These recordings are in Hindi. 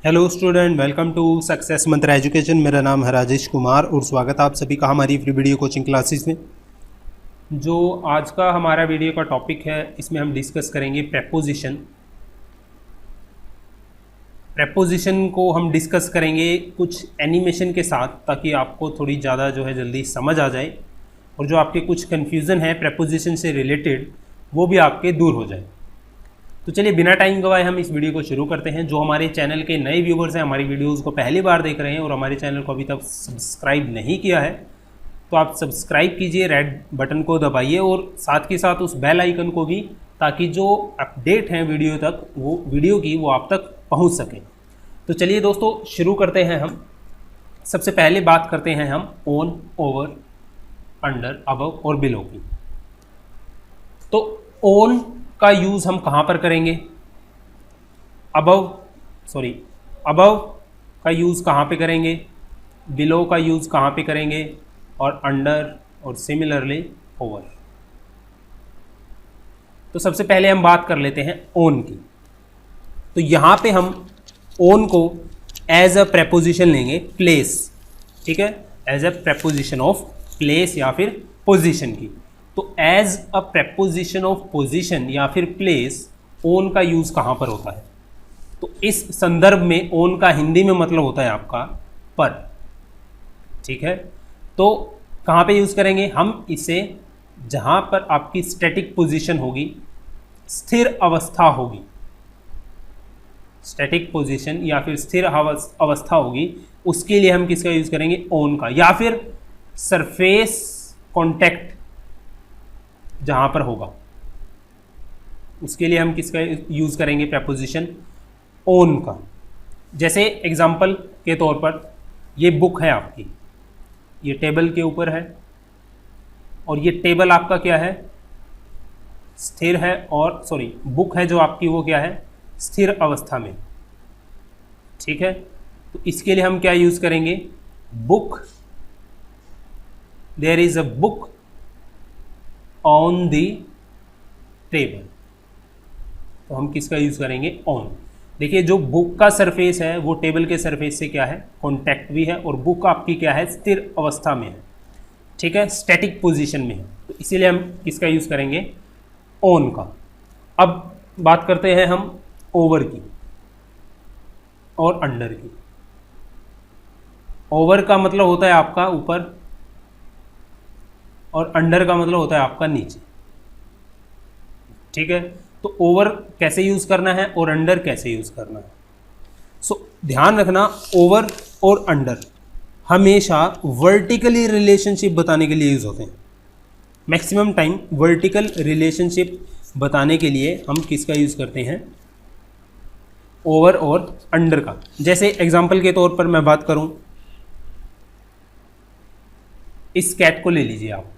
Hello student, welcome to Success Mantra Education. मेरा नाम है राजेश कुमार और स्वागत है आप सभी का हमारी फ्री वीडियो कोचिंग क्लासेस में। जो आज का हमारा वीडियो का टॉपिक है, इसमें हम डिस्कस करेंगे प्रेपोजिशन। प्रेपोजिशन को हम डिस्कस करेंगे कुछ एनिमेशन के साथ, ताकि आपको थोड़ी ज़्यादा जो है जल्दी समझ आ जाए और जो आपके कुछ कन्फ्यूज़न है प्रेपोजिशन से रिलेटेड वो भी आपके दूर हो जाए। तो चलिए बिना टाइम गवाए हम इस वीडियो को शुरू करते हैं। जो हमारे चैनल के नए व्यूवर्स हैं, हमारी वीडियोस को पहली बार देख रहे हैं और हमारे चैनल को अभी तक सब्सक्राइब नहीं किया है, तो आप सब्सक्राइब कीजिए, रेड बटन को दबाइए और साथ के साथ उस बेल आइकन को भी, ताकि जो अपडेट हैं वीडियो तक वो आप तक पहुँच सके। तो चलिए दोस्तों शुरू करते हैं हम। सबसे पहले बात करते हैं हम ऑन, ओवर, अंडर, अबव और बिलो की। तो ऑन का यूज़ हम कहाँ पर करेंगे? अबव का यूज़ कहाँ पे करेंगे? बिलो का यूज़ कहाँ पे करेंगे? और अंडर और सिमिलरली ओवर। तो सबसे पहले हम बात कर लेते हैं ऑन की। तो यहाँ पे हम ऑन को एज अ प्रेपोजिशन लेंगे प्लेस, ठीक है, as a preposition of place या फिर पोजीशन की। तो as a preposition of position या फिर प्लेस ओन का यूज़ कहाँ पर होता है? तो इस संदर्भ में ओन का हिंदी में मतलब होता है आपका पर, ठीक है। तो कहाँ पे यूज़ करेंगे हम इसे? जहाँ पर आपकी स्टैटिक पोजीशन होगी, स्थिर अवस्था होगी, स्टैटिक पोजीशन या फिर स्थिर अवस्था होगी, उसके लिए हम किसका यूज़ करेंगे? ओन का। या फिर सरफेस कॉन्टैक्ट जहां पर होगा, उसके लिए हम किसका यूज़ करेंगे? प्रेपोजिशन ओन का। जैसे एग्जाम्पल के तौर पर ये बुक है आपकी, ये टेबल के ऊपर है और ये टेबल आपका क्या है? स्थिर है, और बुक है जो आपकी वो क्या है? स्थिर अवस्था में, ठीक है। तो इसके लिए हम क्या यूज़ करेंगे? Book, there is a book on the table. तो हम किसका यूज़ करेंगे? ऑन। देखिए जो बुक का सरफेस है वो टेबल के सरफेस से क्या है? कॉन्टैक्ट भी है, और बुक आपकी क्या है? स्थिर अवस्था में है, ठीक है, स्टैटिक पोजीशन में है। तो इसीलिए हम किसका यूज़ करेंगे? ऑन का। अब बात करते हैं हम ओवर की और अंडर की। ओवर का मतलब होता है आपका ऊपर और अंडर का मतलब होता है आपका नीचे, ठीक है। तो ओवर कैसे यूज़ करना है और अंडर कैसे यूज़ करना है? ध्यान रखना, ओवर और अंडर हमेशा वर्टिकली रिलेशनशिप बताने के लिए यूज़ होते हैं। मैक्सिमम टाइम वर्टिकल रिलेशनशिप बताने के लिए हम किसका यूज़ करते हैं? ओवर और अंडर का। जैसे एग्जाम्पल के तौर पर मैं बात करूं, इस कैट को ले लीजिए आप।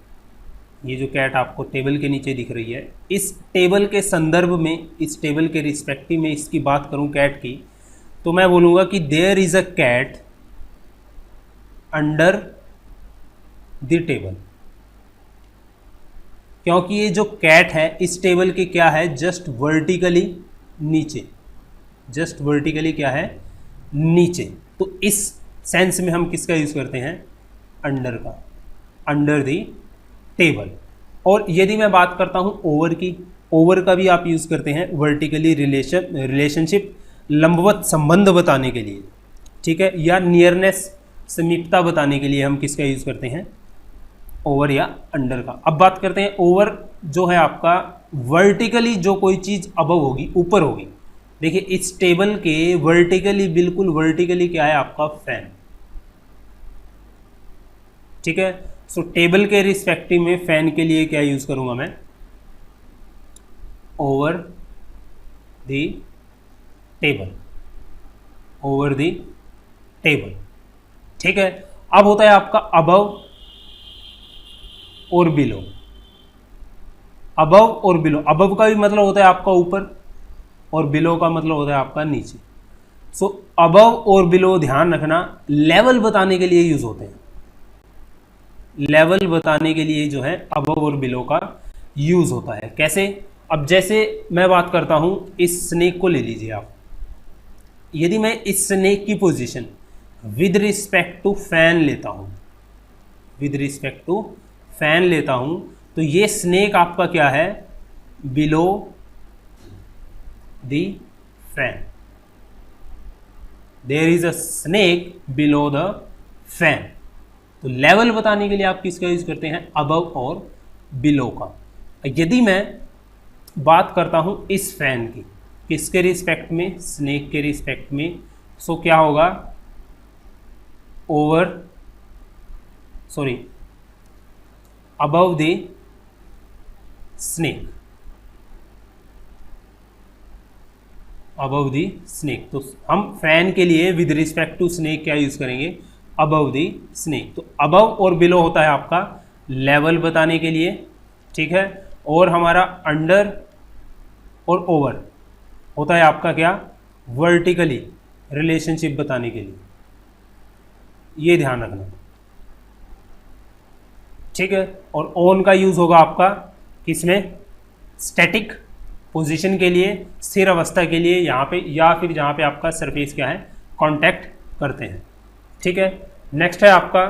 ये जो कैट आपको टेबल के नीचे दिख रही है, इस टेबल के संदर्भ में, इस टेबल के रिस्पेक्टिव में इसकी बात करूं कैट की, तो मैं बोलूँगा कि there is a cat under the table. क्योंकि ये जो कैट है इस टेबल के क्या है? जस्ट वर्टिकली नीचे, जस्ट वर्टिकली क्या है? नीचे। तो इस सेंस में हम किसका यूज़ करते हैं? अंडर का, अंडर दी टेबल। और यदि मैं बात करता हूं ओवर की, ओवर का भी आप यूज़ करते हैं वर्टिकली रिलेशनशिप, लंबवत संबंध बताने के लिए, ठीक है, या नियरनेस, समीपता बताने के लिए हम किसका यूज़ करते हैं? ओवर या अंडर का। अब बात करते हैं ओवर जो है आपका वर्टिकली, जो कोई चीज़ अबव होगी, ऊपर होगी। देखिए इस टेबल के वर्टिकली, बिल्कुल वर्टिकली क्या है आपका? फैन, ठीक है। टेबल के रिस्पेक्टिव में फैन के लिए क्या यूज़ करूंगा मैं? Over the table, over the table, ठीक है। अब होता है आपका अबव और बिलो। अबव और बिलो, अबव का भी मतलब होता है आपका ऊपर और बिलो का मतलब होता है आपका नीचे। अबव और बिलो ध्यान रखना लेवल बताने के लिए यूज होते हैं, लेवल बताने के लिए जो है अबव और बिलो का यूज होता है। कैसे? अब जैसे मैं बात करता हूं, इस स्नेक को ले लीजिए आप, यदि मैं इस स्नेक की position with respect to fan लेता हूं, विद रिस्पेक्ट टू फैन लेता हूं, तो ये स्नेक आपका क्या है, below the fan, there is a snake below the fan. तो लेवल बताने के लिए आप किसका यूज करते हैं, अबव और बिलो का। यदि मैं बात करता हूं इस फैन की, किसके रिस्पेक्ट में, स्नेक के रिस्पेक्ट में, सो क्या होगा, over sorry above the snake, above the snake. तो हम फैन के लिए विद रिस्पेक्ट टू स्नेक क्या यूज करेंगे, अबव द स्नेक। तो अबव और बिलो होता है आपका लेवल बताने के लिए, ठीक है, और हमारा अंडर और ओवर होता है आपका क्या, वर्टिकली रिलेशनशिप बताने के लिए, ये ध्यान रखना, ठीक है। और ऑन का यूज होगा आपका किसमें, स्टैटिक पोजीशन के लिए, स्थिर अवस्था के लिए यहाँ पे, या फिर जहाँ पे आपका सरफेस क्या है, कांटेक्ट करते हैं, ठीक है। नेक्स्ट है आपका,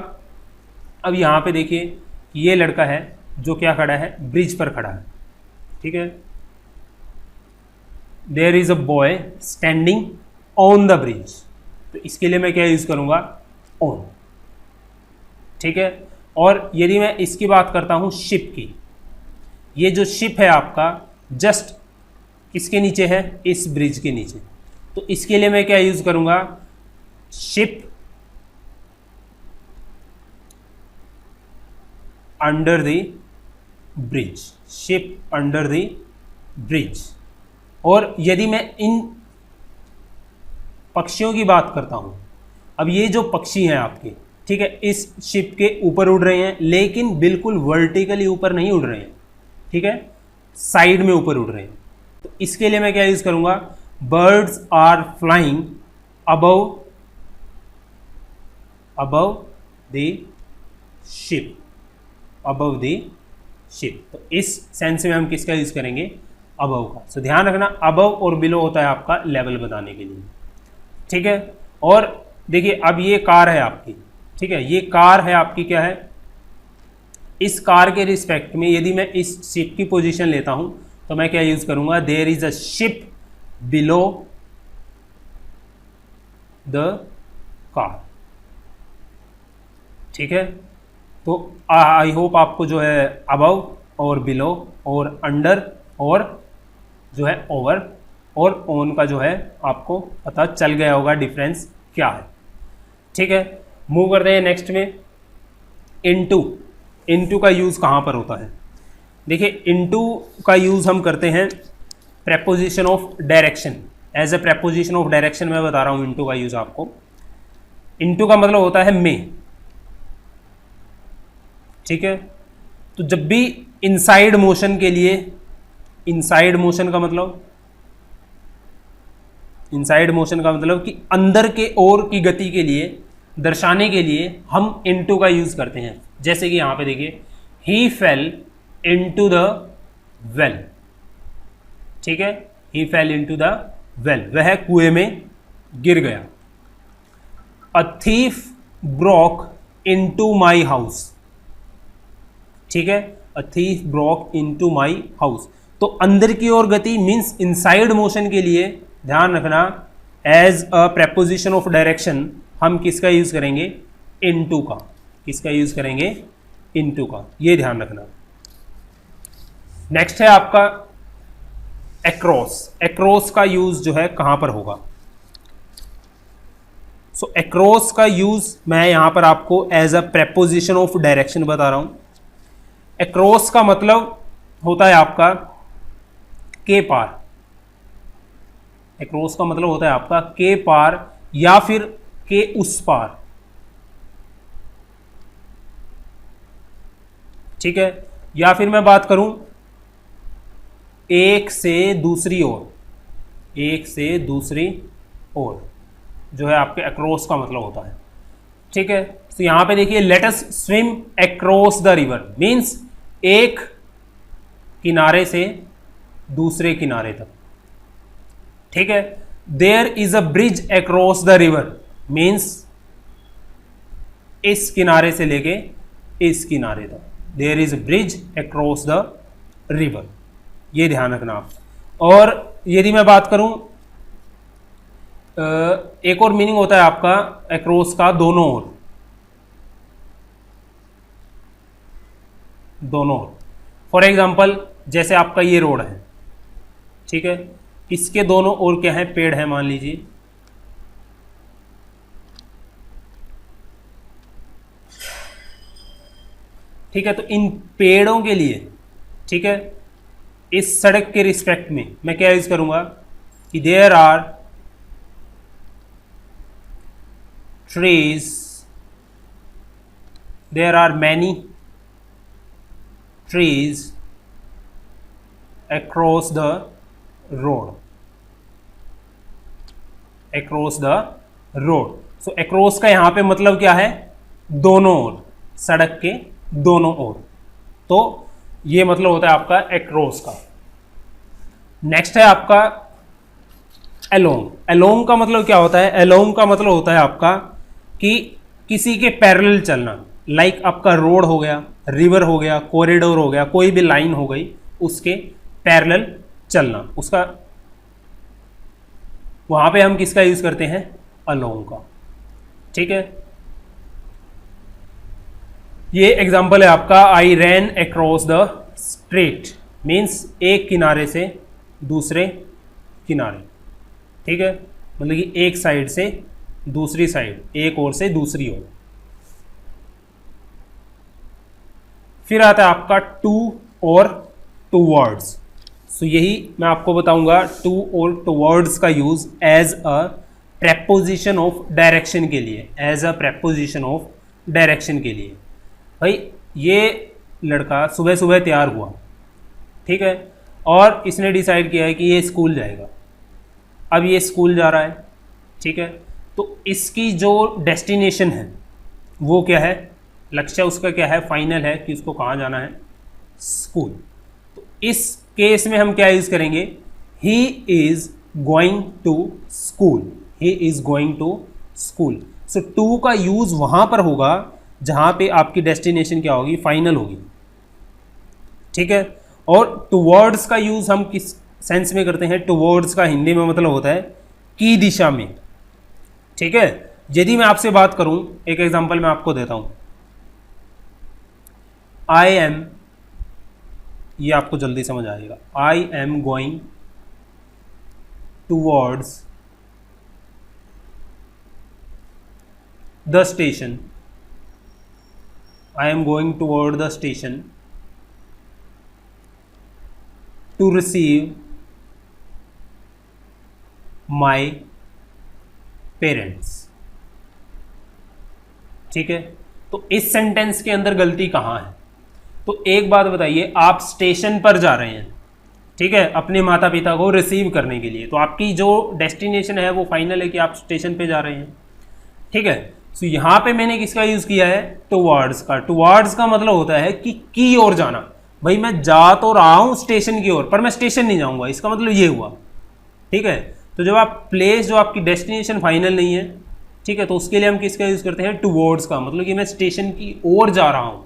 अब यहाँ पे देखिए ये लड़का है जो क्या खड़ा है, ब्रिज पर खड़ा है, ठीक है। There is a boy standing on the bridge, तो इसके लिए मैं क्या यूज करूंगा, ऑन, ठीक है। और यदि मैं इसकी बात करता हूं शिप की, ये जो शिप है आपका जस्ट किसके नीचे है, इस ब्रिज के नीचे, तो इसके लिए मैं क्या यूज करूंगा, ship under the bridge, ship under the bridge. और यदि मैं इन पक्षियों की बात करता हूं, अब ये जो पक्षी हैं आपके, ठीक है, इस शिप के ऊपर उड़ रहे हैं, लेकिन बिल्कुल वर्टिकली ऊपर नहीं उड़ रहे हैं, ठीक है, साइड में ऊपर उड़ रहे हैं। तो इसके लिए मैं क्या यूज करूंगा, birds are flying above above the ship, above the ship. तो इस सेंस में हम किसका यूज करेंगे, अबव का। सो ध्यान रखना, अबव और बिलो होता है आपका लेवल बताने के लिए, ठीक है। और देखिए अब ये कार है आपकी, ठीक है, ये कार है आपकी, क्या है, इस कार के रिस्पेक्ट में यदि मैं इस शिप की पोजीशन लेता हूं, तो मैं क्या यूज करूंगा, there is a ship below the car, ठीक है। तो आई होप आपको जो है अबव और बिलो और अंडर और जो है ओवर और ऑन का जो है आपको पता चल गया होगा डिफरेंस क्या है, ठीक है। मूव करते हैं नेक्स्ट में, इनटू। इनटू का यूज़ कहाँ पर होता है, देखिए इनटू का यूज़ हम करते हैं preposition of direction, as a preposition of direction मैं बता रहा हूँ इनटू का यूज़ आपको। इनटू का मतलब होता है में, ठीक है। तो जब भी इनसाइड मोशन के लिए, इनसाइड मोशन का मतलब, इनसाइड मोशन का मतलब कि अंदर के ओर की गति के लिए दर्शाने के लिए हम इनटू का यूज करते हैं। जैसे कि यहां पे देखिए, ही फेल इनटू द वेल, ठीक है, ही फेल इनटू द वेल, वह कुएं में गिर गया। A thief broke into my house, ठीक है, a thief broke into my house. तो अंदर की ओर गति मीन्स इनसाइड मोशन के लिए ध्यान रखना, as a preposition of direction हम किसका यूज करेंगे, इनटू का। किसका यूज करेंगे, इनटू का, ये ध्यान रखना। नेक्स्ट है आपका एक्रॉस। एक्रॉस का यूज जो है कहां पर होगा, सो एक्रॉस का यूज मैं यहां पर आपको as a preposition of direction बता रहा हूं। एक्रॉस का मतलब होता है आपका के पार, एक्रॉस का मतलब होता है आपका के पार या फिर के उस पार, ठीक है। या फिर मैं बात करूं एक से दूसरी ओर, एक से दूसरी ओर जो है आपके अक्रॉस का मतलब होता है, ठीक है। तो यहां पे देखिए, let us swim across the river means एक किनारे से दूसरे किनारे तक, ठीक है। There is a bridge across the river means इस किनारे से लेके इस किनारे तक, there is a bridge across the river, ये ध्यान रखना आप। और यदि मैं बात करूं, एक और मीनिंग होता है आपका अक्रॉस का, दोनों ओर, दोनों ओर। फॉर एग्जाम्पल जैसे आपका ये रोड है, ठीक है, इसके दोनों ओर क्या है, पेड़ है मान लीजिए, ठीक है। तो इन पेड़ों के लिए, ठीक है, इस सड़क के रिस्पेक्ट में मैं क्या यूज करूंगा कि there are trees, there are many trees across the road, across the road। so across का यहां पे मतलब क्या है, दोनों ओर, सड़क के दोनों ओर, तो ये मतलब होता है आपका across का। नेक्स्ट है आपका along। along का मतलब क्या होता है, along का मतलब होता है आपका कि किसी के पैरेलल चलना, लाइक आपका रोड हो गया, रिवर हो गया, कॉरिडोर हो गया, कोई भी लाइन हो गई, उसके पैरेलल चलना, उसका, वहां पे हम किसका यूज करते हैं, अलोंग का, ठीक है। ये एग्जांपल है आपका, आई रैन अक्रॉस द स्ट्रीट मीन्स एक किनारे से दूसरे किनारे, ठीक है, मतलब कि एक साइड से दूसरी साइड, एक ओर से दूसरी ओर। फिर आता है आपका टू और टूवर्ड्स। सो यही मैं आपको बताऊंगा, टू और टूवर्ड्स का use as a preposition of direction के लिए, as a preposition of direction के लिए। भाई ये लड़का सुबह सुबह तैयार हुआ, ठीक है, और इसने डिसाइड किया है कि ये स्कूल जाएगा। अब ये स्कूल जा रहा है, ठीक है, तो इसकी जो डेस्टिनेशन है वो क्या है, लक्ष्य उसका क्या है, फाइनल है कि उसको कहाँ जाना है, स्कूल। तो इस केस में हम क्या यूज करेंगे, he is going to school, he is going to school. So to का यूज वहां पर होगा जहां पे आपकी डेस्टिनेशन क्या होगी, फाइनल होगी, ठीक है। और टुवर्ड्स का यूज हम किस सेंस में करते हैं, टुवर्ड्स का हिंदी में मतलब होता है की दिशा में, ठीक है। यदि मैं आपसे बात करूं, एक एग्जांपल मैं आपको देता हूं, आई एम, ये आपको जल्दी समझ आएगा, I am going towards the station, I am going toward the station to receive my parents, ठीक है। तो इस सेंटेंस के अंदर गलती कहां है, तो एक बात बताइए, आप स्टेशन पर जा रहे हैं, ठीक है, अपने माता पिता को रिसीव करने के लिए, तो आपकी जो डेस्टिनेशन है वो फाइनल है कि आप स्टेशन पे जा रहे हैं, ठीक है। तो यहां पे मैंने किसका यूज किया है, टुवर्ड्स का। टुवर्ड्स का मतलब होता है कि की ओर जाना। भाई मैं जा तो रहा हूं स्टेशन की ओर, पर मैं स्टेशन नहीं जाऊंगा, इसका मतलब ये हुआ, ठीक है। तो जब आप प्लेस, जो आपकी डेस्टिनेशन फाइनल नहीं है, ठीक है, तो उसके लिए हम किसका यूज करते हैं, टुवर्ड्स का, मतलब कि मैं स्टेशन की ओर जा रहा हूं,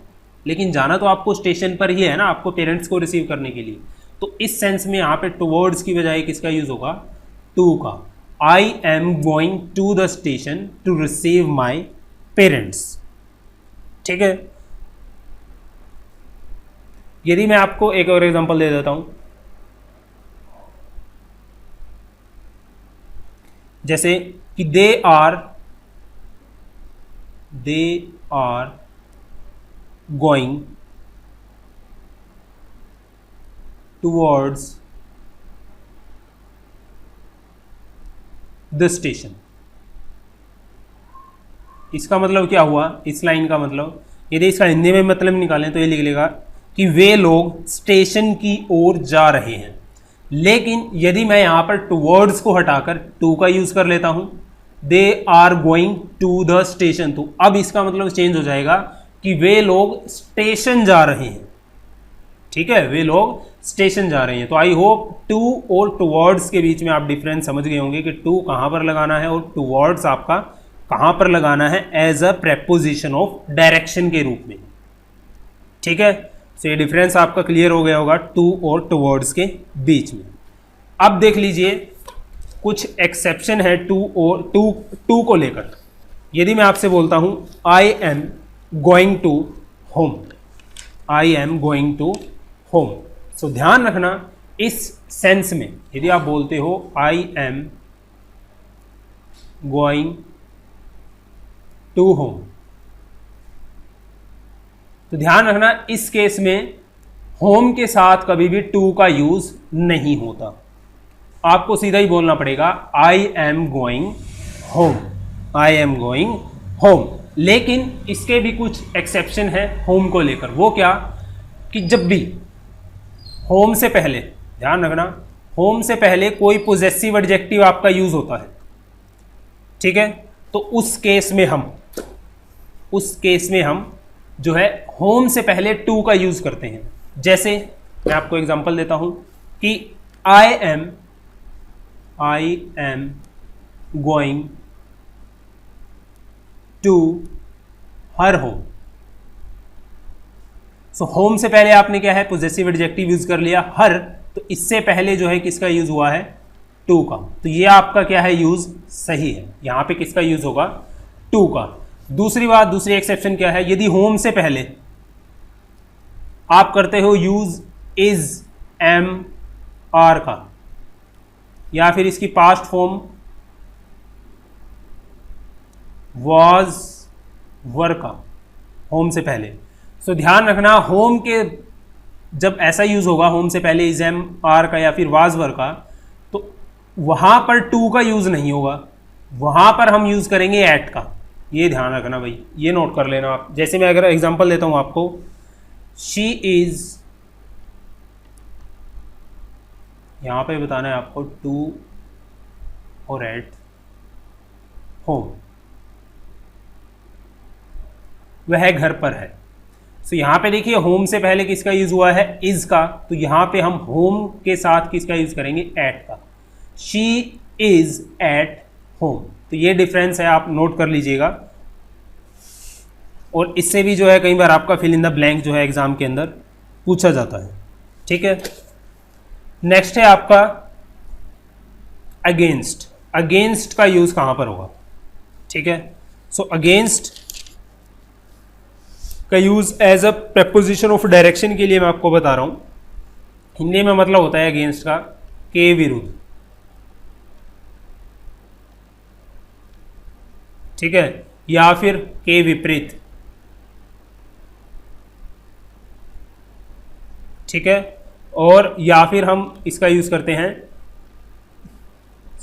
लेकिन जाना तो आपको स्टेशन पर ही है ना, आपको पेरेंट्स को रिसीव करने के लिए। तो इस सेंस में यहाँ पे टुवर्ड्स की बजाय किसका यूज होगा, टू का। I am going to the station to receive my parents, ठीक है। यदि मैं आपको एक और एग्जांपल दे देता हूं, जैसे कि they are going towards the station. इसका मतलब क्या हुआ, इस लाइन का मतलब, यदि इसका हिंदी में मतलब निकालें तो ये लिख लेगा कि वे लोग स्टेशन की ओर जा रहे हैं। लेकिन यदि मैं यहां पर टूवर्ड्स को हटाकर टू का यूज कर लेता हूं, they are going to the station, तो अब इसका मतलब चेंज हो जाएगा कि वे लोग स्टेशन जा रहे हैं, ठीक है, वे लोग स्टेशन जा रहे हैं। तो आई होप टू और टुवर्ड्स के बीच में आप डिफरेंस समझ गए होंगे कि टू कहाँ पर लगाना है और टुवर्ड्स आपका कहाँ पर लगाना है as a preposition of direction के रूप में। ठीक है, तो ये डिफरेंस आपका क्लियर हो गया होगा टू और टुवर्ड्स के बीच में। अब देख लीजिए कुछ एक्सेप्शन है टू और टू को लेकर। यदि मैं आपसे बोलता हूं I am going to home, I am going to home, so ध्यान रखना इस सेंस में यदि आप बोलते हो I am going to home, तो ध्यान रखना इस केस में होम के साथ कभी भी टू का यूज नहीं होता। आपको सीधा ही बोलना पड़ेगा आई am going home, I am going home. लेकिन इसके भी कुछ एक्सेप्शन है होम को लेकर। वो क्या कि जब भी होम से पहले, ध्यान रखना, होम से पहले कोई पोजेसिव एडजेक्टिव आपका यूज होता है, ठीक है, तो उस केस में हम जो है होम से पहले टू का यूज करते हैं। जैसे मैं आपको एग्जांपल देता हूं कि I am going to her home. So home से पहले आपने क्या है पोजेसिव एडजेक्टिव यूज कर लिया हर, तो इससे पहले जो है किसका यूज हुआ है टू का, तो ये आपका क्या है यूज सही है। यहां पे किसका यूज होगा टू का। दूसरी बात, दूसरी एक्सेप्शन क्या है, यदि होम से पहले आप करते हो यूज इज एम आर का या फिर इसकी पास्ट फॉर्म वॉज वर का होम से पहले, सो ध्यान रखना होम के जब ऐसा यूज होगा होम से पहले इज एम आर का या फिर वाज वर का, तो वहां पर टू का यूज नहीं होगा, वहां पर हम यूज करेंगे एट का। ये ध्यान रखना भाई, ये नोट कर लेना आप। जैसे मैं अगर एग्जांपल देता हूं आपको, शी इज, यहां पे बताना है आपको टू और एट होम, वह घर पर है। सो यहां पे देखिए होम से पहले किसका यूज हुआ है इज का, तो यहां पे हम होम के साथ किसका यूज करेंगे एट का। शी इज एट होम, तो ये डिफरेंस है, आप नोट कर लीजिएगा। और इससे भी जो है कई बार आपका फिल इन द ब्लैंक जो है एग्जाम के अंदर पूछा जाता है। ठीक है, नेक्स्ट है आपका अगेंस्ट। अगेंस्ट का यूज कहां पर होगा, ठीक है, सो अगेंस्ट का use as a preposition of direction के लिए मैं आपको बता रहा हूं। हिंदी में मतलब होता है अगेंस्ट का के विरुद्ध, ठीक है, या फिर के विपरीत, ठीक है, और या फिर हम इसका यूज करते हैं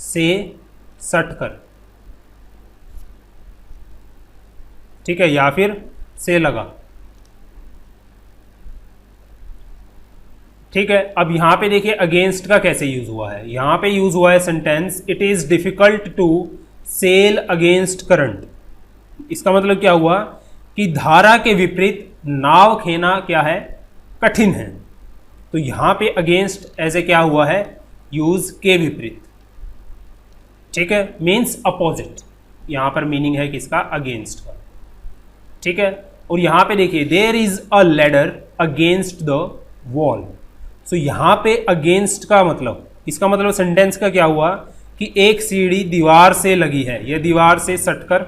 से सट कर, ठीक है, या फिर से लगा, ठीक है। अब यहां पे देखिए अगेंस्ट का कैसे यूज हुआ है, यहां पे यूज हुआ है sentence it is difficult to sail against current. इसका मतलब क्या हुआ कि धारा के विपरीत नाव खेना क्या है कठिन है, तो यहां पे अगेंस्ट ऐसे क्या हुआ है यूज के विपरीत, ठीक है, मीन्स अपोजिट। यहां पर मीनिंग है किसका अगेंस्ट का, ठीक है। और यहां पे देखिए there is a ladder against the wall, so यहां पे अगेंस्ट का मतलब, इसका मतलब सेंटेंस का क्या हुआ कि एक सीढ़ी दीवार से लगी है, यह दीवार से सटकर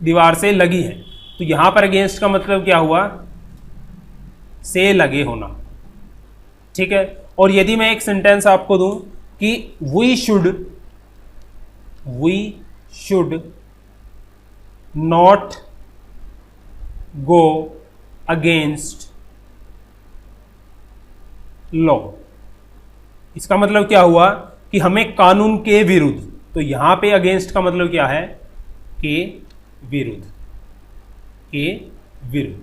दीवार से लगी है, तो यहां पर अगेंस्ट का मतलब क्या हुआ से लगे होना, ठीक है। और यदि मैं एक सेंटेंस आपको दूं कि we should not go against law, इसका मतलब क्या हुआ कि हमें कानून के विरुद्ध, तो यहां पे अगेंस्ट का मतलब क्या है के विरुद्ध, के विरुद्ध।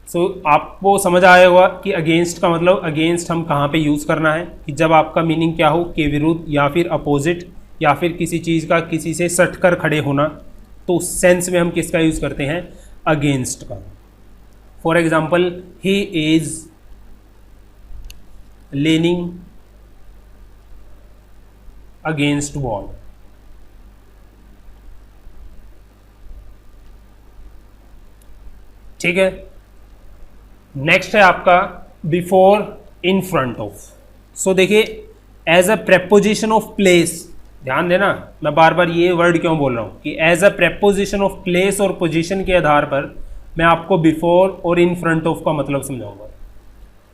सो आपको समझ आया होगा कि अगेंस्ट का मतलब अगेंस्ट हम कहाँ पे यूज़ करना है, कि जब आपका मीनिंग क्या हो के विरुद्ध या फिर अपोजिट या फिर किसी चीज़ का किसी से सट कर खड़े होना, तो उस सेंस में हम किसका यूज़ करते हैं अगेंस्ट का। For example he is leaning against wall. ठीक है, नेक्स्ट है आपका before in front of. So देखिए, as a preposition of place, ध्यान देना मैं बार बार ये वर्ड क्यों बोल रहा हूं कि as a preposition of place और पोजीशन के आधार पर मैं आपको बिफोर और इन फ्रंट ऑफ का मतलब समझाऊंगा।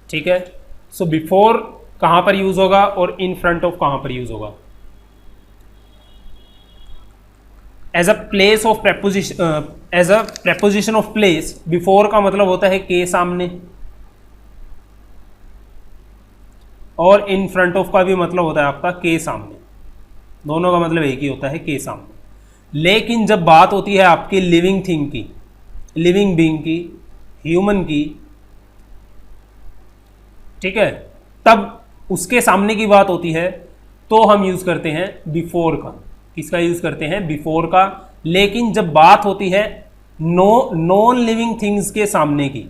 ठीक है, सो बिफोर कहां पर यूज होगा और इन फ्रंट ऑफ कहां पर यूज होगा। As a place of preposition, as a preposition of place, before का मतलब होता है के सामने, और इन फ्रंट ऑफ का भी मतलब होता है आपका के सामने। दोनों का मतलब एक ही होता है, के सामने। लेकिन जब बात होती है आपकी लिविंग थिंग की, लिविंग बीइंग की, ह्यूमन की, ठीक है, तब उसके सामने की बात होती है तो हम यूज करते हैं बिफोर का। किसका यूज करते हैं? बिफोर का। लेकिन जब बात होती है नॉन लिविंग थिंग्स के सामने की,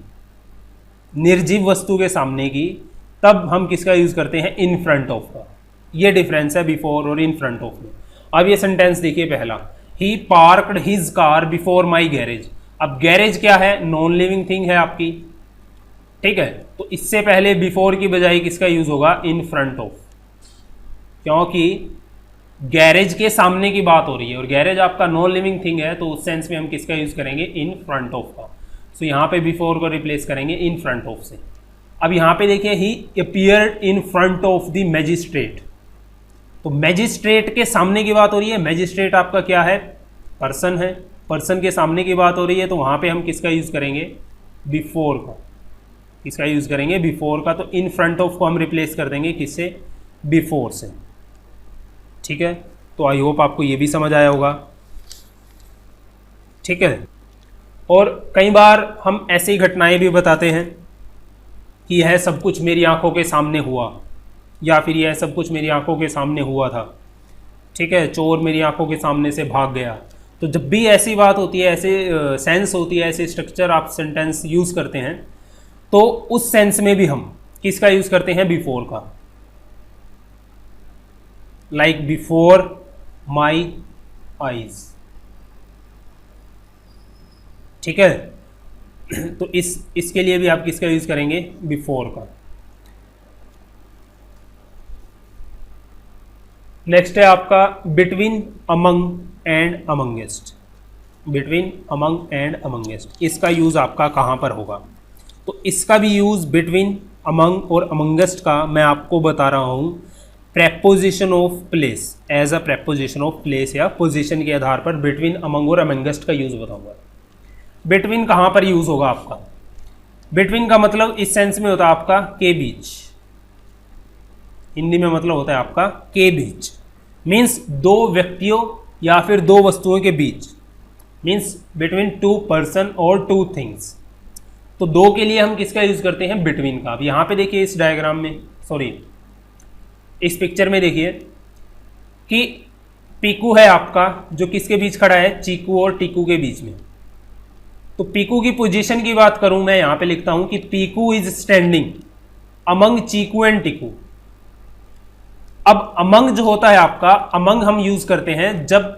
निर्जीव वस्तु के सामने की, तब हम किसका यूज करते हैं? इन फ्रंट ऑफ का। ये डिफरेंस है बिफोर और इन फ्रंट ऑफ में। अब ये सेंटेंस देखिए पहला, he parked his car before my garage. अब गैरेज क्या है? नॉन लिविंग थिंग है आपकी, ठीक है, तो इससे पहले बिफोर की बजाय किसका यूज होगा? इन फ्रंट ऑफ, क्योंकि गैरेज के सामने की बात हो रही है और गैरेज आपका नॉन लिविंग थिंग है, तो उस सेंस में हम किसका यूज करेंगे? इन फ्रंट ऑफ का। सो यहां पे बिफोर को रिप्लेस करेंगे इन फ्रंट ऑफ से। अब यहां पे देखिए, he appeared in front of the magistrate, तो मैजिस्ट्रेट के सामने की बात हो रही है। मैजिस्ट्रेट आपका क्या है? पर्सन है, पर्सन के सामने की बात हो रही है, तो वहां पे हम किसका यूज करेंगे? बिफोर का। किसका यूज करेंगे? बिफोर का। तो इन फ्रंट ऑफ को हम रिप्लेस कर देंगे किससे? बिफोर से। ठीक है, तो आई होप आपको ये भी समझ आया होगा। ठीक है, और कई बार हम ऐसी घटनाएं भी बताते हैं कि यह सब कुछ मेरी आंखों के सामने हुआ, या फिर यह सब कुछ मेरी आंखों के सामने हुआ था। ठीक है, चोर मेरी आंखों के सामने से भाग गया। तो जब भी ऐसी बात होती है, ऐसे सेंस होती है, ऐसे स्ट्रक्चर आप सेंटेंस यूज करते हैं, तो उस सेंस में भी हम किसका यूज करते हैं? बिफोर का। Like before my eyes. ठीक है, तो इसके लिए भी आप किसका यूज करेंगे? बिफोर का। नेक्स्ट है आपका between, among and amongst. Between, among and amongst, इसका यूज आपका कहां पर होगा? तो इसका भी यूज बिटवीन, अमंग और अमंगेस्ट का मैं आपको बता रहा हूं preposition of place. As a preposition of place या पोजीशन के आधार पर बिटवीन, अमंग और अमंगेस्ट का यूज बताऊंगा। बिटवीन कहां पर यूज होगा आपका? बिटवीन का मतलब इस सेंस में होता है आपका के बीच। हिंदी में मतलब होता है आपका के बीच, मीन्स दो व्यक्तियों या फिर दो वस्तुओं के बीच, मीन्स बिटवीन टू पर्सन और टू थिंग्स। तो दो के लिए हम किसका यूज करते हैं? बिटवीन का। अब यहां पे देखिए इस डायग्राम में, सॉरी इस पिक्चर में देखिए कि पीकू है आपका, जो किसके बीच खड़ा है? चीकू और टीकू के बीच में। तो पीकू की पोजीशन की बात करूं, मैं यहां पे लिखता हूं कि Piku is standing among Chiku and Tiku. अब अमंग जो होता है आपका, अमंग हम यूज करते हैं जब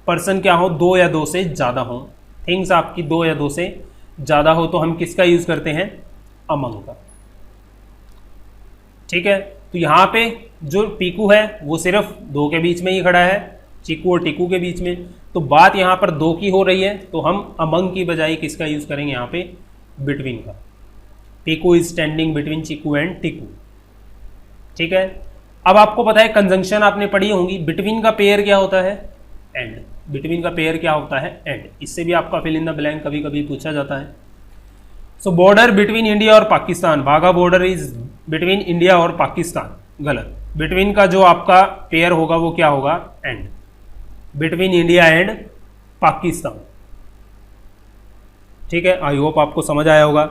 पर्सन क्या हो? दो या दो से ज्यादा हो, थिंग्स आपकी दो या दो से ज्यादा हो, तो हम किसका यूज करते हैं? अमंग का। ठीक है, तो यहां पे जो पीकू है वो सिर्फ दो के बीच में ही खड़ा है, चीकू और टीकू के बीच में। तो बात यहां पर दो की हो रही है, तो हम अमंग की बजाय किसका यूज करेंगे यहां पे? बिटवीन का। Piku is standing between Chiku and Tiku. ठीक है, अब आपको पता है कंजंक्शन आपने पढ़ी होंगी, बिटवीन का पेयर क्या होता है? एंड। बिटवीन का पेयर क्या होता है? एंड। इससे भी आपका फिल इन द ब्लैंक कभी कभी पूछा जाता है। सो बॉर्डर बिटवीन इंडिया और पाकिस्तान, बाघा बॉर्डर इज बिटवीन इंडिया और पाकिस्तान, गलत। बिटवीन का जो आपका पेयर होगा वो क्या होगा? And. Between India and Pakistan. ठीक है, आई होप आपको समझ आया होगा।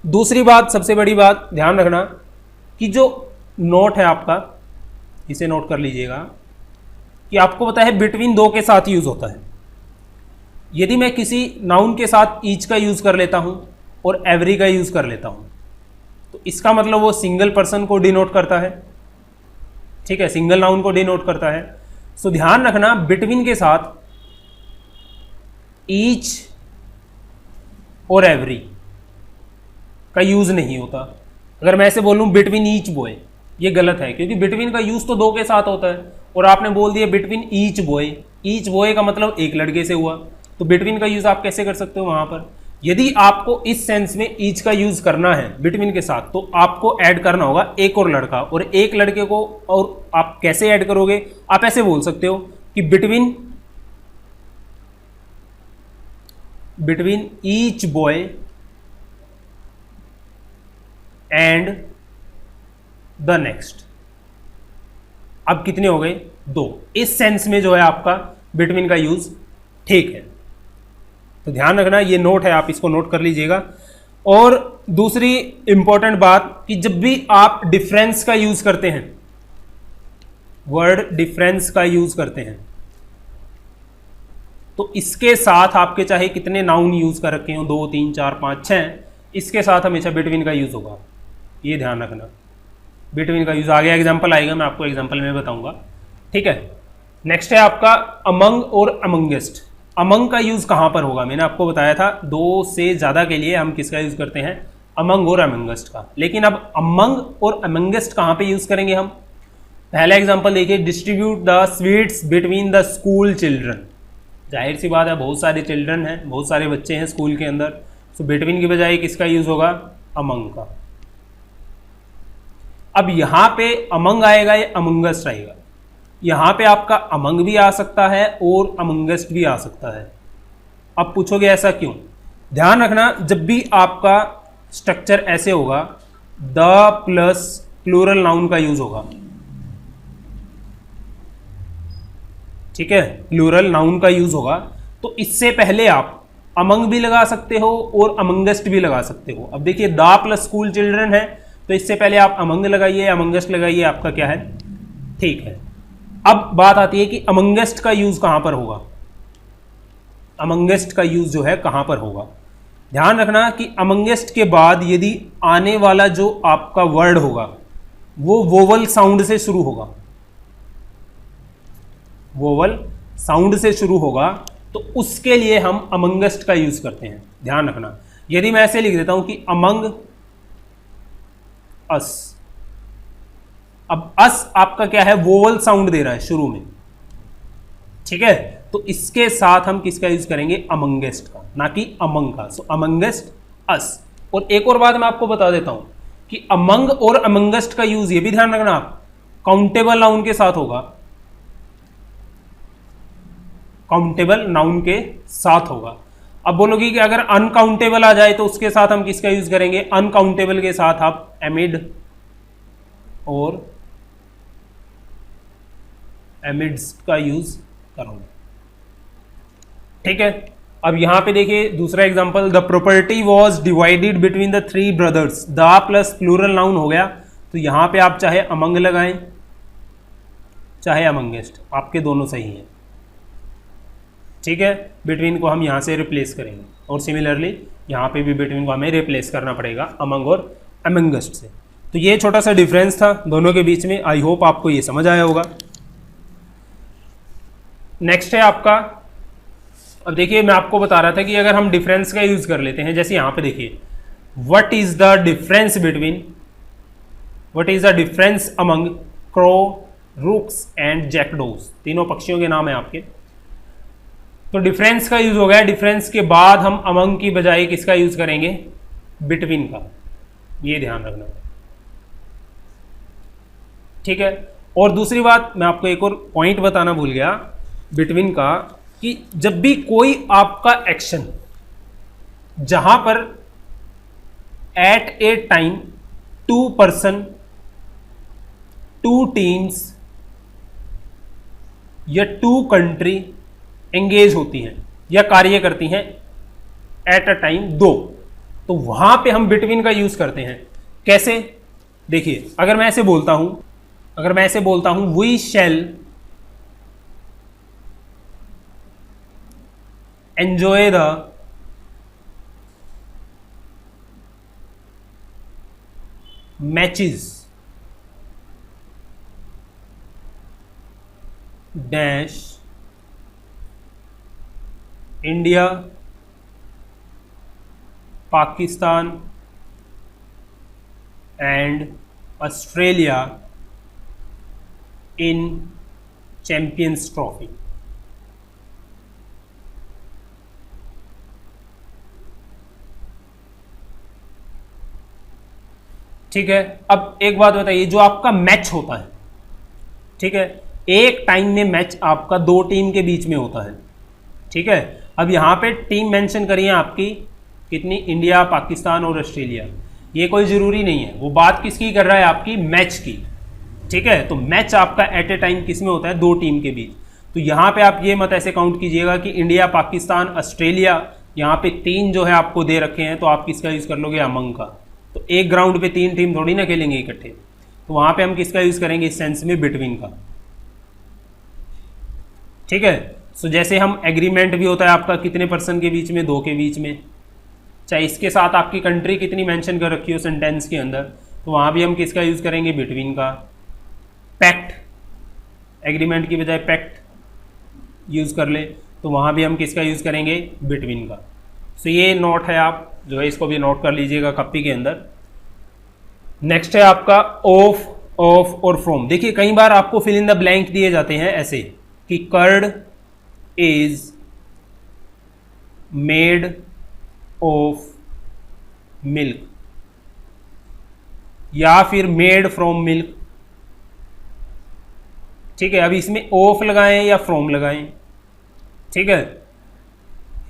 दूसरी बात, सबसे बड़ी बात ध्यान रखना कि जो नोट है आपका, इसे नोट कर लीजिएगा कि आपको पता है बिटवीन दो के साथ यूज होता है। यदि मैं किसी नाउन के साथ ईच का यूज कर लेता हूं और एवरी का यूज कर लेता हूं, तो इसका मतलब वो सिंगल पर्सन को डिनोट करता है, ठीक है, सिंगल नाउन को डिनोट करता है। सो ध्यान रखना बिटवीन के साथ ईच और एवरी का यूज नहीं होता। अगर मैं ऐसे बोलूं बिटवीन ईच बॉय, ये गलत है, क्योंकि बिटवीन का यूज तो दो के साथ होता है, और आपने बोल दिया बिटवीन ईच बॉय का मतलब एक लड़के से हुआ, तो बिटवीन का यूज आप कैसे कर सकते हो वहां पर। यदि आपको इस सेंस में ईच का यूज करना है बिटवीन के साथ, तो आपको ऐड करना होगा एक और लड़का, और एक लड़के को और आप कैसे ऐड करोगे, आप ऐसे बोल सकते हो कि between each boy and the next. अब कितने हो गए, दो। इस सेंस में जो है आपका बिटवीन का यूज ठीक है। तो ध्यान रखना, ये नोट है, आप इसको नोट कर लीजिएगा। और दूसरी इंपॉर्टेंट बात कि जब भी आप डिफरेंस का यूज करते हैं, वर्ड डिफरेंस का यूज करते हैं, तो इसके साथ आपके चाहे कितने नाउन यूज कर रखे हो, 2 3 4 5 6, इसके साथ हमेशा बिटवीन का यूज होगा, ये ध्यान रखना। बिटवीन का यूज आगे एग्जांपल आएगा, मैं आपको एग्जांपल में बताऊंगा, ठीक है। नेक्स्ट है आपका अमंग और अमंगेस्ट। अमंग का यूज कहां पर होगा, मैंने आपको बताया था 2 से ज्यादा के लिए हम किसका यूज करते हैं, अमंग और अमंगेस्ट का। लेकिन अब अमंग और अमंगेस्ट कहां पे यूज करेंगे हम। पहला एग्जांपल देखिए, distribute the sweets between the school children. जाहिर सी बात है, बहुत सारे चिल्ड्रन हैं, बहुत सारे बच्चे हैं स्कूल के अंदर, तो बिटवीन की बजाय किसका यूज होगा, अमंग का। अब यहां पे अमंग आएगा या अमंगस्ट आएगा, यहां पे आपका अमंग भी आ सकता है और अमंगस्ट भी आ सकता है। अब पूछोगे ऐसा क्यों, ध्यान रखना जब भी आपका स्ट्रक्चर ऐसे होगा, द प्लस प्लूरल नाउन का यूज होगा, ठीक है, प्लूरल नाउन का यूज होगा, तो इससे पहले आप अमंग भी लगा सकते हो और अमंगस्ट भी लगा सकते हो। अब देखिए द प्लस स्कूल चिल्ड्रन है, तो इससे पहले आप अमंग लगाइए, अमंगस्ट लगाइए, आपका क्या है, ठीक है। अब बात आती है कि अमंगस्ट का यूज कहां पर होगा, अमंगस्ट का यूज जो है कहां पर होगा। ध्यान रखना कि अमंगस्ट के बाद यदि आने वाला जो आपका वर्ड होगा वो वोवल साउंड से शुरू होगा, वोवल साउंड से शुरू होगा, तो उसके लिए हम अमंगस्ट का यूज करते हैं। ध्यान रखना, यदि मैं ऐसे लिख देता हूं कि अमंग अस, अब अस आपका क्या है, वोवल साउंड दे रहा है शुरू में, ठीक है, तो इसके साथ हम किसका यूज करेंगे, अमंगेस्ट का, ना कि अमंग का। सो अमंगेस्ट अस। और एक और बात मैं आपको बता देता हूं कि अमंग और अमंगेस्ट का यूज, ये भी ध्यान रखना आप, काउंटेबल नाउन के साथ होगा, काउंटेबल नाउन के साथ होगा। अब बोलोगे कि अगर अनकाउंटेबल आ जाए तो उसके साथ हम किसका यूज करेंगे, अनकाउंटेबल के साथ आप एमिड और एमिड्स का यूज करोगे, ठीक है। अब यहां पे देखिए दूसरा example, the property was divided between the 3 brothers. The plus plural noun हो गया, तो यहां पे आप चाहे अमंग लगाएं चाहे अमंगेस्ट, आपके दोनों सही हैं, ठीक है। बिटवीन को हम यहां से रिप्लेस करेंगे, और सिमिलरली यहां पे भी बिटवीन को हमें रिप्लेस करना पड़ेगा अमंग और अमंगेस्ट से। तो ये छोटा सा डिफरेंस था दोनों के बीच में, आई होप आपको ये समझ आया होगा। नेक्स्ट है आपका, अब देखिए मैं आपको बता रहा था कि अगर हम डिफरेंस का यूज कर लेते हैं, जैसे यहां पे देखिए, what is the difference between, what is the difference among crow, rooks and jackdaws. तीनों पक्षियों के नाम है आपके। तो डिफरेंस का यूज हो गया, डिफरेंस के बाद हम अमंग की बजाय किसका यूज करेंगे, बिटवीन का, ये ध्यान रखना, ठीक है। और दूसरी बात मैं आपको एक और पॉइंट बताना भूल गया बिटवीन का, कि जब भी कोई आपका एक्शन जहां पर at a time 2 person, 2 teams या 2 कंट्री एंगेज होती हैं या कार्य करती हैं एट अ टाइम 2, तो वहां पे हम बिटवीन का यूज करते हैं। कैसे, देखिए अगर मैं ऐसे बोलता हूं we shall enjoy the matches dash India Pakistan and Australia in champions trophy. ठीक है, अब एक बात बताइए, जो आपका मैच होता है, ठीक है, एक टाइम में मैच आपका दो टीम के बीच में होता है। ठीक है, अब यहां पे टीम मेंशन करिए आपकी कितनी, इंडिया पाकिस्तान और ऑस्ट्रेलिया, ये कोई जरूरी नहीं है, वो बात किसकी कर रहा है, आपकी मैच की। ठीक है, तो मैच आपका एट ए टाइम किस में होता है, दो टीम के बीच। तो यहाँ पे आप ये मत ऐसे काउंट कीजिएगा कि इंडिया पाकिस्तान ऑस्ट्रेलिया, यहाँ पे तीन जो है आपको दे रखे हैं, तो आप किसका यूज कर लोगे, अमंग का। तो एक ग्राउंड पे तीन टीम थोड़ी ना खेलेंगे इकट्ठे, तो वहां पे हम किसका यूज करेंगे, इस सेंस में बिटवीन का। ठीक है, सो जैसे हम एग्रीमेंट भी होता है आपका कितने पर्सन के बीच में, दो के बीच में, चाहे इसके साथ आपकी कंट्री कितनी मेंशन कर रखी हो सेंटेंस के अंदर, तो वहां भी हम किसका यूज करेंगे, बिटवीन का। पैक्ट, एग्रीमेंट की बजाय पैक्ट यूज कर ले, तो वहां भी हम किसका यूज करेंगे, बिटवीन का। सो ये नोट है, आप जो है इसको भी नोट कर लीजिएगा कॉपी के अंदर। नेक्स्ट है आपका ऑफ, ऑफ और फ्रॉम। देखिए कई बार आपको फिल इन द ब्लैंक दिए जाते हैं ऐसे कि curd is made of milk, या फिर मेड फ्रॉम मिल्क। ठीक है, अब इसमें ऑफ लगाएं या फ्रॉम लगाएं। ठीक है,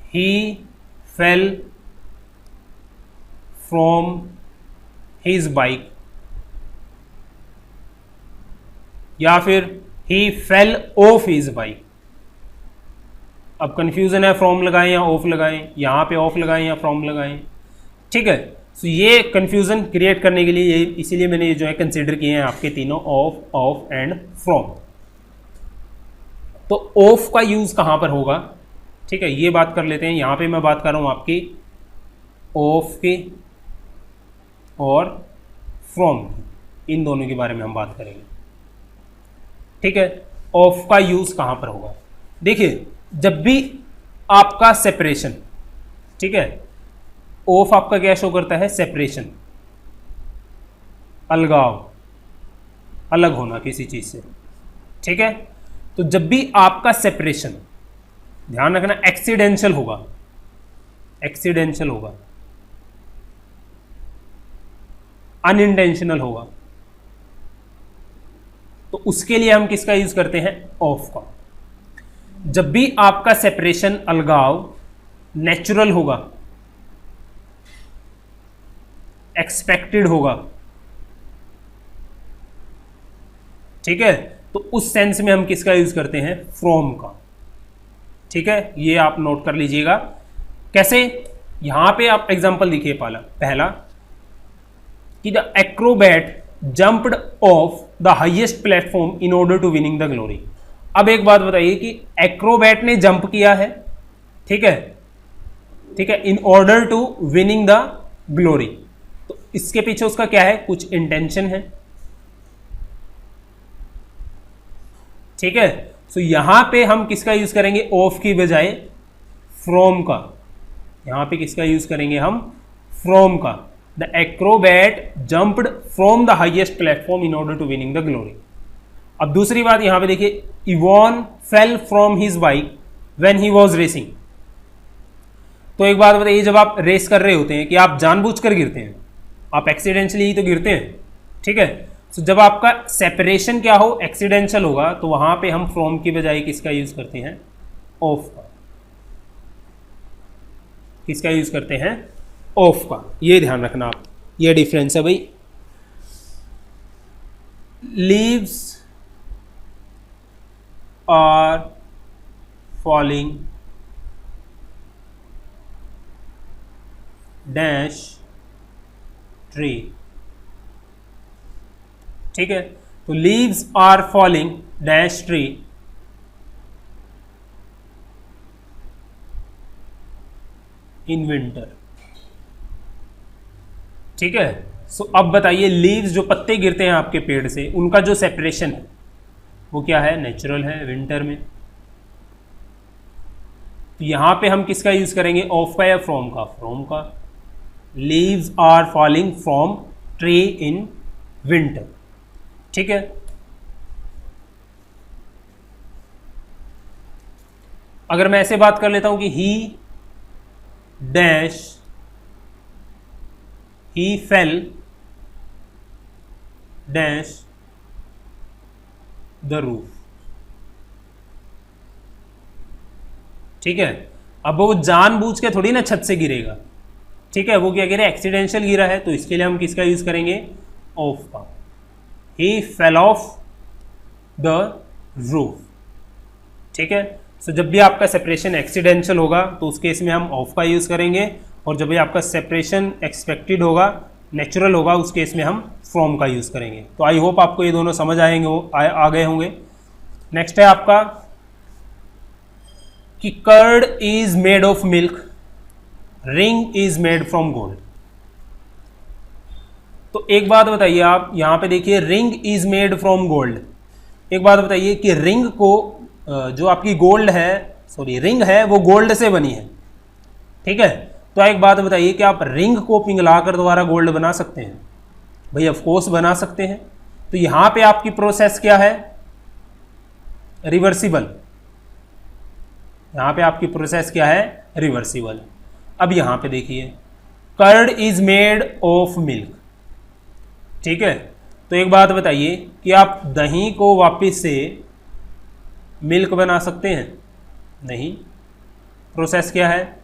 ही फेल फ्रॉम हिज बाइक, या फिर ही फेल ऑफ हिज बाइक। अब कंफ्यूजन है, फ्रॉम लगाएं या ऑफ लगाएं, यहां पे ऑफ लगाएं या फ्रॉम लगाएं। ठीक है, सो ये कंफ्यूजन क्रिएट करने के लिए, इसीलिए मैंने ये जो है कंसीडर किए हैं आपके तीनों, ऑफ, ऑफ एंड फ्रॉम। तो ऑफ का यूज कहां पर होगा, ठीक है, ये बात कर लेते हैं। यहां पे मैं बात कर रहा हूं आपकी ऑफ की और फ्रॉम, इन दोनों के बारे में हम बात करेंगे। ठीक है, ऑफ का यूज कहां पर होगा, देखिए जब भी आपका सेपरेशन, ठीक है, ऑफ आपका क्या शो करता है, सेपरेशन, अलगाव, अलग होना किसी चीज से। ठीक है, तो जब भी आपका सेपरेशन, ध्यान रखना, एक्सीडेंशियल होगा, एक्सीडेंशियल होगा, अनइंटेंशनल होगा, तो उसके लिए हम किसका यूज करते हैं, ऑफ का। जब भी आपका सेपरेशन, अलगाव नेचुरल होगा, एक्सपेक्टेड होगा, ठीक है, तो उस सेंस में हम किसका यूज करते हैं, फ्रॉम का। ठीक है, ये आप नोट कर लीजिएगा। कैसे, यहां पे आप एग्जांपल देखिए, पहला कि the acrobat jumped off the highest platform in order to winning the glory. अब एक बात बताइए कि एक्रोबैट ने जंप किया है, ठीक है, ठीक है, in order to winning the glory, तो इसके पीछे उसका क्या है, कुछ इंटेंशन है। ठीक है, सो यहां पे हम किसका यूज करेंगे, ऑफ की बजाय फ्रॉम का। यहां पे किसका यूज करेंगे हम, फ्रॉम का। The acrobat jumped from the highest platform in order to winning the glory. अब दूसरी बात यहां पे देखिए, Evan fell from his bike when he was racing. तो एक बात बताइए, जब आप रेस कर रहे होते हैं कि आप जानबूझकर गिरते हैं, आप एक्सीडेंटली ही तो गिरते हैं। ठीक है, तो जब आपका सेपरेशन क्या हो, एक्सीडेंशियल होगा, तो वहां पे हम फ्रॉम की बजाय किसका यूज करते हैं, ऑफ का। किसका यूज करते हैं, ऑफ का। ये ध्यान रखना आप, ये डिफरेंस है भाई। Leaves are falling dash tree. ठीक है, तो leaves are falling dash tree in winter. ठीक है, सो अब बताइए, लीव्स जो पत्ते गिरते हैं आपके पेड़ से, उनका जो सेपरेशन है वो क्या है? नेचुरल है विंटर में। तो यहां पे हम किसका यूज करेंगे? ऑफ का या फ्रॉम का? फ्रॉम का। Leaves are falling from tree in winter. ठीक है, अगर मैं ऐसे बात कर लेता हूं कि ही dash he fail dash the roof. ठीक है, अब वो जानबूझ के थोड़ी ना छत से गिरेगा। ठीक है, वो क्या गिरा? एक्सीडेंशियल गिरा है, तो इसके लिए हम किसका यूज करेंगे? ऑफ का। ही फेल ऑफ द रूफ। ठीक है, सो जब भी आपका सेपरेशन एक्सीडेंशियल होगा तो उस केस में हम ऑफ का यूज करेंगे, और जब भी आपका सेपरेशन एक्सपेक्टेड होगा, नेचुरल होगा, उस केस में हम फ्रॉम का यूज करेंगे। तो आई होप आपको ये दोनों समझ आ गए होंगे। नेक्स्ट है आपका कि curd is made of milk, ring is made from gold. तो एक बात बताइए, आप यहां पे देखिए ring is made from gold. एक बात बताइए कि रिंग को जो आपकी गोल्ड है, सॉरी रिंग है, वो गोल्ड से बनी है। ठीक है, तो एक बात बताइए कि आप रिंग को पिघलाकर दोबारा गोल्ड बना सकते हैं? भाई ऑफ कोर्स बना सकते हैं। तो यहां पे आपकी प्रोसेस क्या है? रिवर्सिबल। यहां पे आपकी प्रोसेस क्या है? रिवर्सिबल। अब यहां पे देखिए, curd is made of milk. ठीक है, तो एक बात बताइए कि आप दही को वापस से मिल्क बना सकते हैं? नहीं। प्रोसेस क्या है?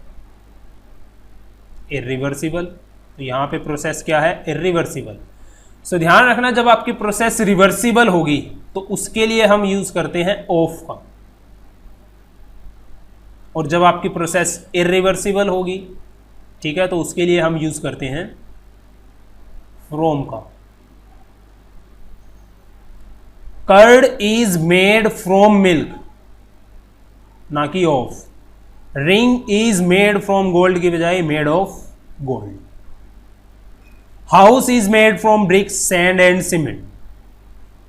इरिवर्सिबल। तो यहां पे प्रोसेस क्या है? इरिवर्सिबल। सो ध्यान रखना, जब आपकी प्रोसेस रिवर्सिबल होगी तो उसके लिए हम यूज करते हैं ऑफ का, और जब आपकी प्रोसेस इरिवर्सिबल होगी, ठीक है, तो उसके लिए हम यूज करते हैं फ्रॉम का। Curd is made from milk, ना कि of. Ring is made from gold की बजाय made of gold. House is made from bricks, sand and cement.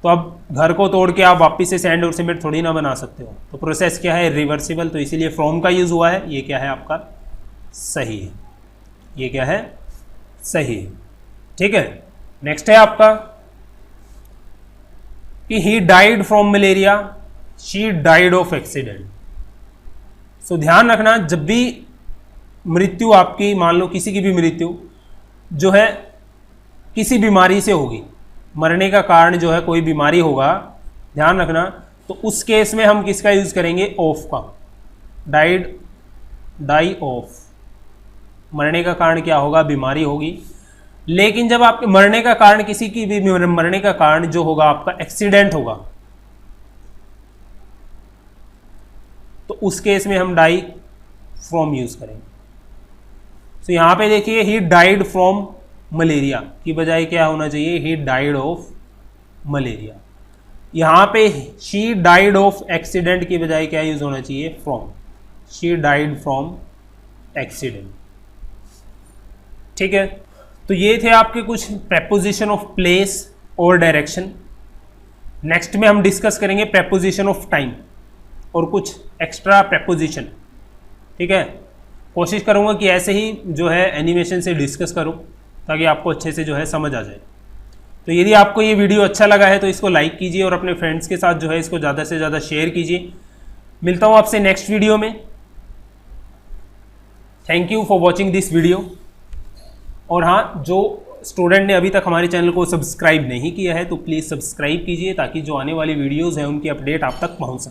तो अब घर को तोड़ के आप वापिस से सैंड और सीमेंट थोड़ी ना बना सकते हो। तो प्रोसेस क्या है? रिवर्सिबल। तो इसीलिए फ्रॉम का यूज हुआ है। ये क्या है आपका? सही है। ये क्या है? सही है। ठीक है, नेक्स्ट है आपका कि he died from malaria, she died of accident. So ध्यान रखना, जब भी मृत्यु आपकी, मान लो किसी की भी मृत्यु जो है किसी बीमारी से होगी, मरने का कारण जो है कोई बीमारी होगा, ध्यान रखना, तो उस केस में हम किसका यूज करेंगे? ऑफ का। Died, die of. मरने का कारण क्या होगा? बीमारी होगी। लेकिन जब आपके मरने का कारण, किसी की भी मरने का कारण जो होगा आपका एक्सीडेंट होगा, तो उस केस में हम डाई फ्रॉम यूज करेंगे। तो यहां पे देखिए, ही डाइड फ्रॉम मलेरिया की बजाय क्या होना चाहिए? He died of malaria. यहां पे शी डाइड ऑफ एक्सीडेंट की बजाय क्या यूज होना चाहिए? From. She died from accident. ठीक है, तो ये थे आपके कुछ प्रेपोजिशन ऑफ प्लेस और डायरेक्शन। नेक्स्ट में हम डिस्कस करेंगे प्रेपोजिशन ऑफ टाइम और कुछ एक्स्ट्रा प्रेपोजिशन। ठीक है, कोशिश करूंगा कि ऐसे ही जो है एनिमेशन से डिस्कस करूं ताकि आपको अच्छे से जो है समझ आ जाए। तो यदि आपको ये वीडियो अच्छा लगा है तो इसको लाइक कीजिए और अपने फ्रेंड्स के साथ जो है इसको ज़्यादा से ज़्यादा शेयर कीजिए। मिलता हूँ आपसे नेक्स्ट वीडियो में। Thank you for watching this video. और हाँ, जो स्टूडेंट ने अभी तक हमारे चैनल को सब्सक्राइब नहीं किया है तो प्लीज़ सब्सक्राइब कीजिए ताकि जो आने वाली वीडियोज़ हैं उनकी अपडेट आप तक पहुँच सके।